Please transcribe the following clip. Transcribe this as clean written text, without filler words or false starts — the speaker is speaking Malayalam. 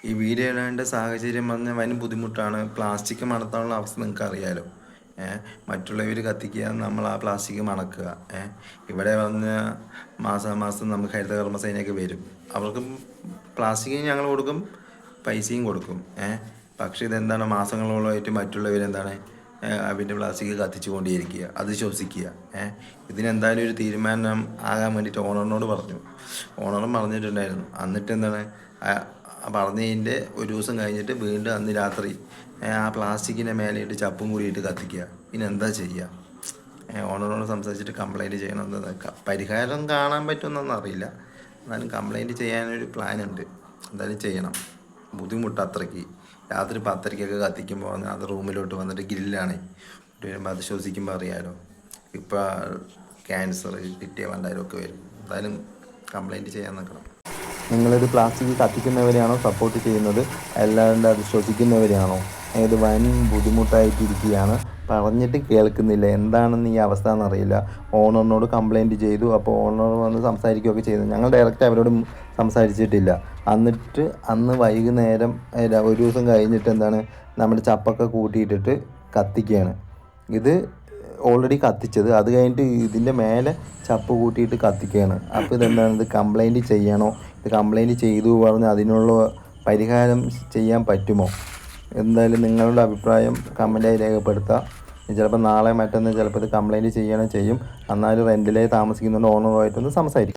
ഈ വീഡിയോ ഇടേണ്ട സാഹചര്യം പറഞ്ഞാൽ വൻ ബുദ്ധിമുട്ടാണ്. പ്ലാസ്റ്റിക് മണത്താനുള്ള അവസ്ഥ നിങ്ങൾക്ക് അറിയാലോ. മറ്റുള്ളവർ കത്തിക്കുക, നമ്മൾ ആ പ്ലാസ്റ്റിക് മണക്കുക. ഇവിടെ വന്ന് മാസാമാസം നമുക്ക് ഹരിതകർമ്മസേനയൊക്കെ വരും. അവർക്കും പ്ലാസ്റ്റിക്കിന് ഞങ്ങൾ കൊടുക്കും, പൈസയും കൊടുക്കും. പക്ഷേ ഇതെന്താണ്, മാസങ്ങളോളമായിട്ട് മറ്റുള്ളവരെന്താണ് അവൻ്റെ പ്ലാസ്റ്റിക് കത്തിച്ചു കൊണ്ടേയിരിക്കുക, അത് ശ്വസിക്കുക. ഇതിനെന്തായാലും ഒരു തീരുമാനം ആകാൻ വേണ്ടിയിട്ട് ഓണറിനോട് പറഞ്ഞു. ഓണറും പറഞ്ഞിട്ടുണ്ടായിരുന്നു. എന്നിട്ട് എന്താണ്, പറഞ്ഞതിൻ്റെ ഒരു ദിവസം കഴിഞ്ഞിട്ട് വീണ്ടും അന്ന് രാത്രി ആ പ്ലാസ്റ്റിക്കിൻ്റെ മേലെയിട്ട് ചപ്പും കൂടിയിട്ട് കത്തിക്കുക. പിന്നെ എന്താ ചെയ്യുക? ഓണറോട് സംസാരിച്ചിട്ട് കംപ്ലയിൻറ്റ് ചെയ്യണം. എന്താ പരിഹാരം കാണാൻ പറ്റുമെന്നൊന്നും അറിയില്ല. എന്നാലും കംപ്ലയിൻറ്റ് ചെയ്യാനൊരു പ്ലാനുണ്ട്. എന്തായാലും ചെയ്യണം. ബുദ്ധിമുട്ട് അത്രയ്ക്ക്. രാത്രി 10:30 കത്തിക്കുമ്പോൾ അത് റൂമിലോട്ട് വന്നിട്ട് ഗ്രില്ലാണ് വരുമ്പോൾ അത് ശ്വസിക്കുമ്പോൾ അറിയാമല്ലോ. ഇപ്പോൾ ക്യാൻസർ കിട്ടിയ വണ്ടാരമൊക്കെ വരും. എന്തായാലും കംപ്ലയിൻറ്റ് ചെയ്യാൻ നിൽക്കണം. നിങ്ങളൊരു പ്ലാസ്റ്റിക് കത്തിക്കുന്നവരെയാണോ സപ്പോർട്ട് ചെയ്യുന്നത്, അല്ലാണ്ട് അത് ശ്വസിക്കുന്നവരെയാണോ? ഇത് വൻ ബുദ്ധിമുട്ടായിട്ടിരിക്കുകയാണ്. പറഞ്ഞിട്ട് കേൾക്കുന്നില്ല. എന്താണെന്ന് ഈ അവസ്ഥ എന്നറിയില്ല. ഓണറിനോട് കംപ്ലയിൻറ്റ് ചെയ്തു. അപ്പോൾ ഓണർ വന്ന് സംസാരിക്കുകയൊക്കെ ചെയ്തു. ഞങ്ങൾ ഡയറക്റ്റ് അവരോട് സംസാരിച്ചിട്ടില്ല. എന്നിട്ട് അന്ന് വൈകുന്നേരം ഒരു ദിവസം കഴിഞ്ഞിട്ട് എന്താണ്, നമ്മുടെ ചപ്പൊക്കെ കൂട്ടിയിട്ടിട്ട് കത്തിക്കുകയാണ്. ഇത് ഓൾറെഡി കത്തിച്ചത്, അത് കഴിഞ്ഞിട്ട് ഇതിൻ്റെ മേലെ ചപ്പ് കൂട്ടിയിട്ട് കത്തിക്കുകയാണ്. അപ്പോൾ ഇതെന്താണ്, ഇത് കംപ്ലയിൻറ്റ് ചെയ്യണോ? ഇത് കംപ്ലയിൻറ്റ് ചെയ്തു പറഞ്ഞ് അതിനുള്ള പരിഹാരം ചെയ്യാൻ പറ്റുമോ? എന്തായാലും നിങ്ങളുടെ അഭിപ്രായം കമൻറ്റായി രേഖപ്പെടുത്തുക. ചിലപ്പോൾ നാളെ മറ്റന്ന് ചിലപ്പോൾ ഇത് കംപ്ലയിൻറ്റ് ചെയ്യണം ചെയ്യും. എന്നാലും റെൻറ്റിലേ താമസിക്കുന്നുണ്ട്, ഓണറുമായിട്ടൊന്ന് സംസാരിക്കും.